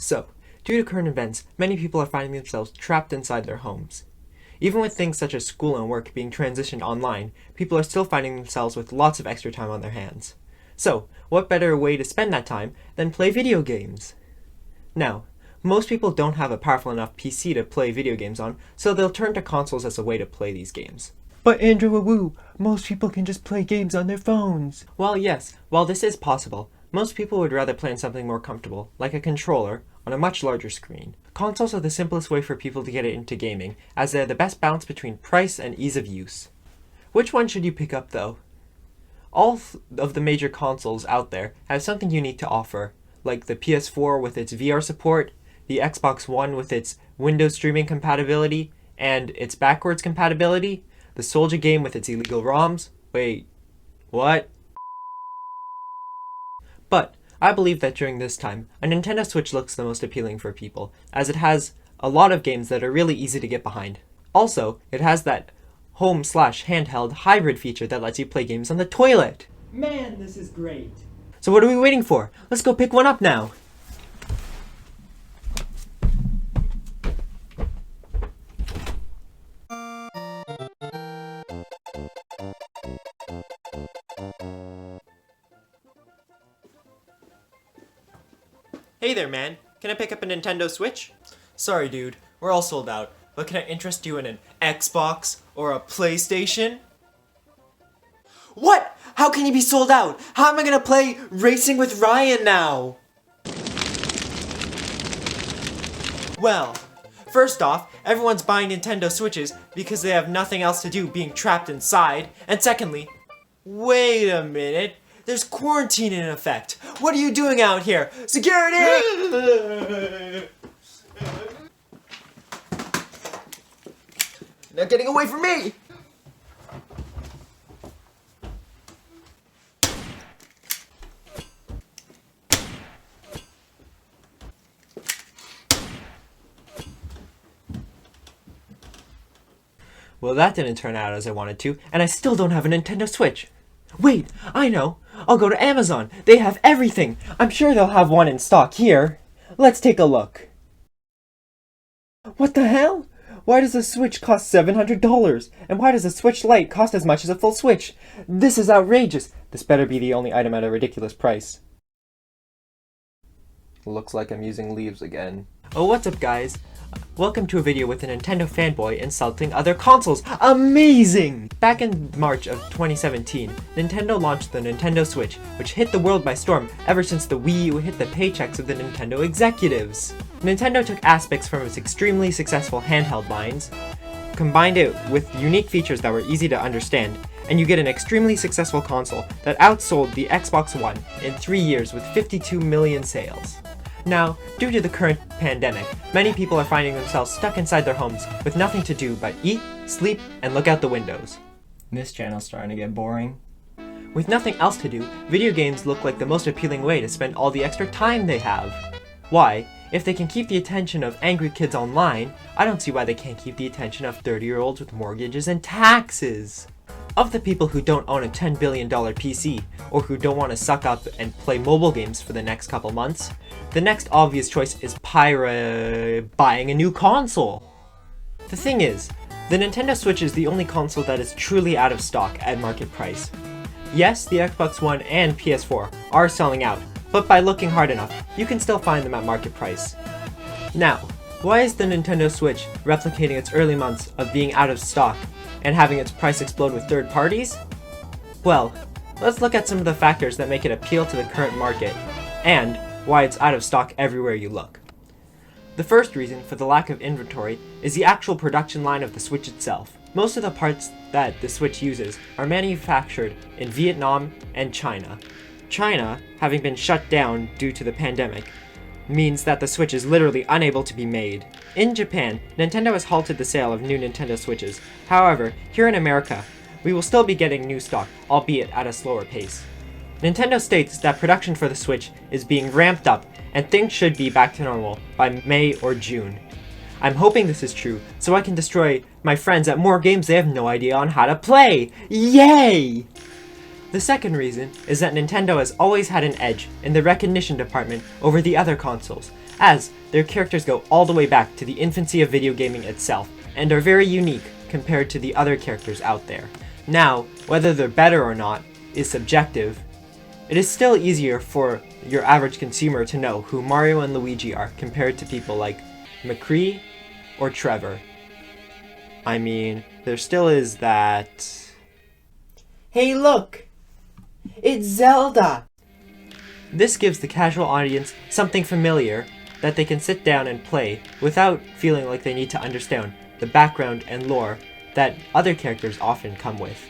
So, due to current events, many people are finding themselves trapped inside their homes. Even with things such as school and work being transitioned online, people are still finding themselves with lots of extra time on their hands. So, what better way to spend that time than play video games? Now, most people don't have a powerful enough PC to play video games on, so they'll turn to consoles as a way to play these games. But Andrew, most people can just play games on their phones. Well, yes, while this is possible, most people would rather play on something more comfortable, like a controller, on a much larger screen. Consoles are the simplest way for people to get into gaming, as they're the best balance between price and ease of use. Which one should you pick up though? All of the major consoles out there have something unique to offer, like the PS4 with its VR support, the Xbox One with its Windows streaming compatibility, and its backwards compatibility, the Soldier game with its illegal ROMs. Wait, what? But I believe that during this time, a Nintendo Switch looks the most appealing for people, as it has a lot of games that are really easy to get behind. Also, it has that home/handheld hybrid feature that lets you play games on the toilet. Man, this is great. So what are we waiting for? Let's go pick one up now. Hey there, man. Can I pick up a Nintendo Switch? Sorry, dude. We're all sold out. But can I interest you in an Xbox or a PlayStation? What? How can you be sold out? How am I gonna play Racing with Ryan now? Well, first off, everyone's buying Nintendo Switches because they have nothing else to do being trapped inside. And secondly, wait a minute. There's quarantine in effect. What are you doing out here? Security! Now getting away from me! Well, that didn't turn out as I wanted to, and I still don't have a Nintendo Switch. Wait, I know. I'll go to Amazon. They have everything. I'm sure they'll have one in stock here. Let's take a look. What the hell? Why does a Switch cost $700? And why does a Switch Lite cost as much as a full Switch? This is outrageous. This better be the only item at a ridiculous price. Looks like I'm using leaves again. Oh, what's up, guys? Welcome to a video with a Nintendo fanboy insulting other consoles. Amazing! Back in March of 2017, Nintendo launched the Nintendo Switch, which hit the world by storm ever since the Wii U hit the paychecks of the Nintendo executives. Nintendo took aspects from its extremely successful handheld lines, combined it with unique features that were easy to understand, and you get an extremely successful console that outsold the Xbox One in 3 years with 52 million sales. Now, due to the current pandemic, many people are finding themselves stuck inside their homes with nothing to do but eat, sleep, and look out the windows. This channel's starting to get boring. With nothing else to do, video games look like the most appealing way to spend all the extra time they have. Why? If they can keep the attention of angry kids online, I don't see why they can't keep the attention of 30-year-olds with mortgages and taxes. Of the people who don't own a $10 billion PC, or who don't want to suck up and play mobile games for the next couple months, the next obvious choice is buying a new console. The thing is, the Nintendo Switch is the only console that is truly out of stock at market price. Yes, the Xbox One and PS4 are selling out, but by looking hard enough, you can still find them at market price. Now, why is the Nintendo Switch replicating its early months of being out of stock and having its price explode with third parties? Well, let's look at some of the factors that make it appeal to the current market, and why it's out of stock everywhere you look. The first reason for the lack of inventory is the actual production line of the Switch itself. Most of the parts that the Switch uses are manufactured in Vietnam and China. China, having been shut down due to the pandemic, means that the Switch is literally unable to be made. In Japan, Nintendo has halted the sale of new Nintendo Switches. However, here in America, we will still be getting new stock, albeit at a slower pace. Nintendo states that production for the Switch is being ramped up and things should be back to normal by May or June. I'm hoping this is true so I can destroy my friends at more games they have no idea on how to play. Yay! The second reason is that Nintendo has always had an edge in the recognition department over the other consoles, as their characters go all the way back to the infancy of video gaming itself, and are very unique compared to the other characters out there. Now, whether they're better or not is subjective. It is still easier for your average consumer to know who Mario and Luigi are compared to people like McCree or Trevor. I mean, there still is that... Hey look! It's Zelda! This gives the casual audience something familiar that they can sit down and play without feeling like they need to understand the background and lore that other characters often come with.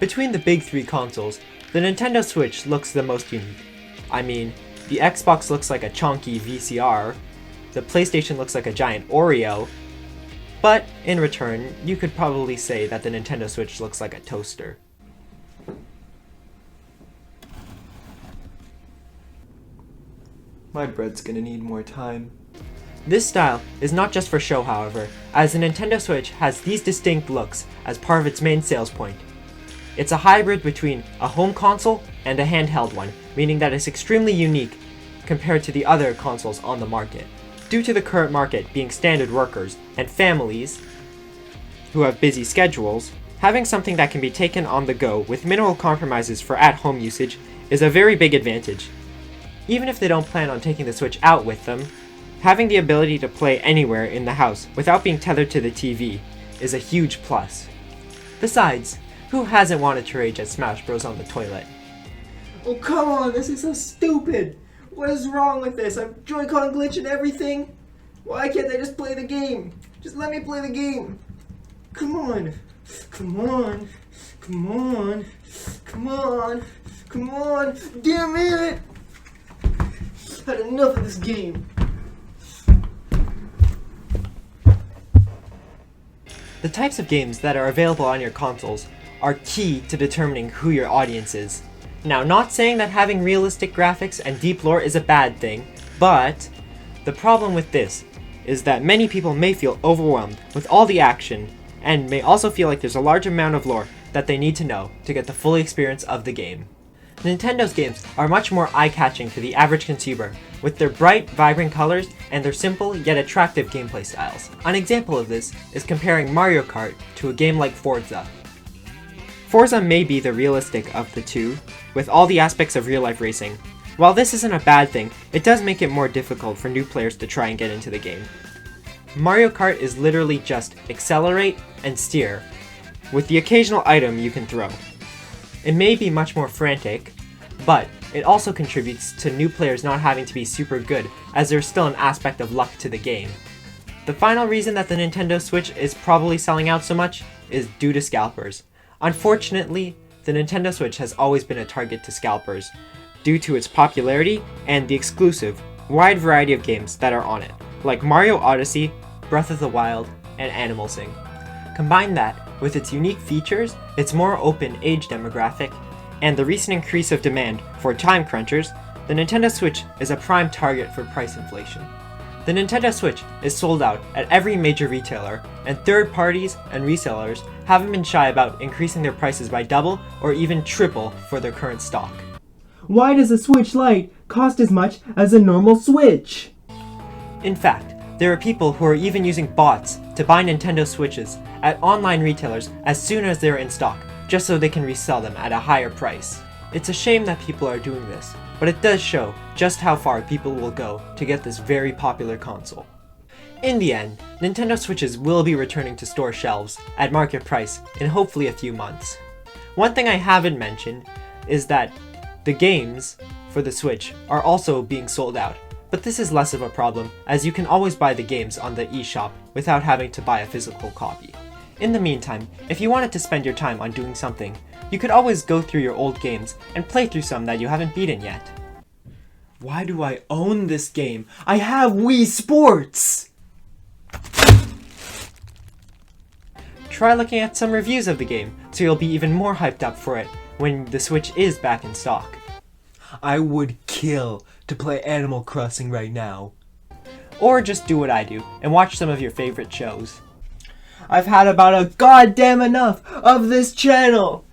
Between the big three consoles, the Nintendo Switch looks the most unique. I mean, the Xbox looks like a chonky VCR, the PlayStation looks like a giant Oreo, but in return, you could probably say that the Nintendo Switch looks like a toaster. My bread's gonna need more time. This style is not just for show, however, as the Nintendo Switch has these distinct looks as part of its main sales point. It's a hybrid between a home console and a handheld one, meaning that it's extremely unique compared to the other consoles on the market. Due to the current market being standard workers and families who have busy schedules, having something that can be taken on the go with minimal compromises for at-home usage is a very big advantage. Even if they don't plan on taking the Switch out with them, having the ability to play anywhere in the house without being tethered to the TV is a huge plus. Besides, who hasn't wanted to rage at Smash Bros on the toilet? Oh come on, this is so stupid! What is wrong with this? I'm Joy-Con glitch and everything? Why can't I just play the game? Just let me play the game! Come on! Come on! Come on! Come on! Come on! Damn it! I've had enough of this game. The types of games that are available on your consoles are key to determining who your audience is. Now, not saying that having realistic graphics and deep lore is a bad thing, but the problem with this is that many people may feel overwhelmed with all the action and may also feel like there's a large amount of lore that they need to know to get the full experience of the game. Nintendo's games are much more eye-catching to the average consumer, with their bright, vibrant colors and their simple yet attractive gameplay styles. An example of this is comparing Mario Kart to a game like Forza. Forza may be the realistic of the two, with all the aspects of real-life racing. While this isn't a bad thing, it does make it more difficult for new players to try and get into the game. Mario Kart is literally just accelerate and steer, with the occasional item you can throw. It may be much more frantic, but it also contributes to new players not having to be super good, as there's still an aspect of luck to the game. The final reason that the Nintendo Switch is probably selling out so much is due to scalpers. Unfortunately, the Nintendo Switch has always been a target to scalpers, due to its popularity and the exclusive, wide variety of games that are on it, like Mario Odyssey, Breath of the Wild, and Animal Sing. Combine that with its unique features, its more open age demographic, and the recent increase of demand for time crunchers, the Nintendo Switch is a prime target for price inflation. The Nintendo Switch is sold out at every major retailer, and third parties and resellers haven't been shy about increasing their prices by double or even triple for their current stock. Why does a Switch Lite cost as much as a normal Switch? In fact, there are people who are even using bots to buy Nintendo Switches at online retailers as soon as they're in stock, just so they can resell them at a higher price. It's a shame that people are doing this, but it does show just how far people will go to get this very popular console. In the end, Nintendo Switches will be returning to store shelves at market price in hopefully a few months. One thing I haven't mentioned is that the games for the Switch are also being sold out, but this is less of a problem as you can always buy the games on the eShop without having to buy a physical copy. In the meantime, if you wanted to spend your time on doing something, you could always go through your old games and play through some that you haven't beaten yet. Why do I own this game? I have Wii Sports! Try looking at some reviews of the game, so you'll be even more hyped up for it when the Switch is back in stock. I would kill to play Animal Crossing right now. Or just do what I do and watch some of your favorite shows. I've had about a goddamn enough of this channel!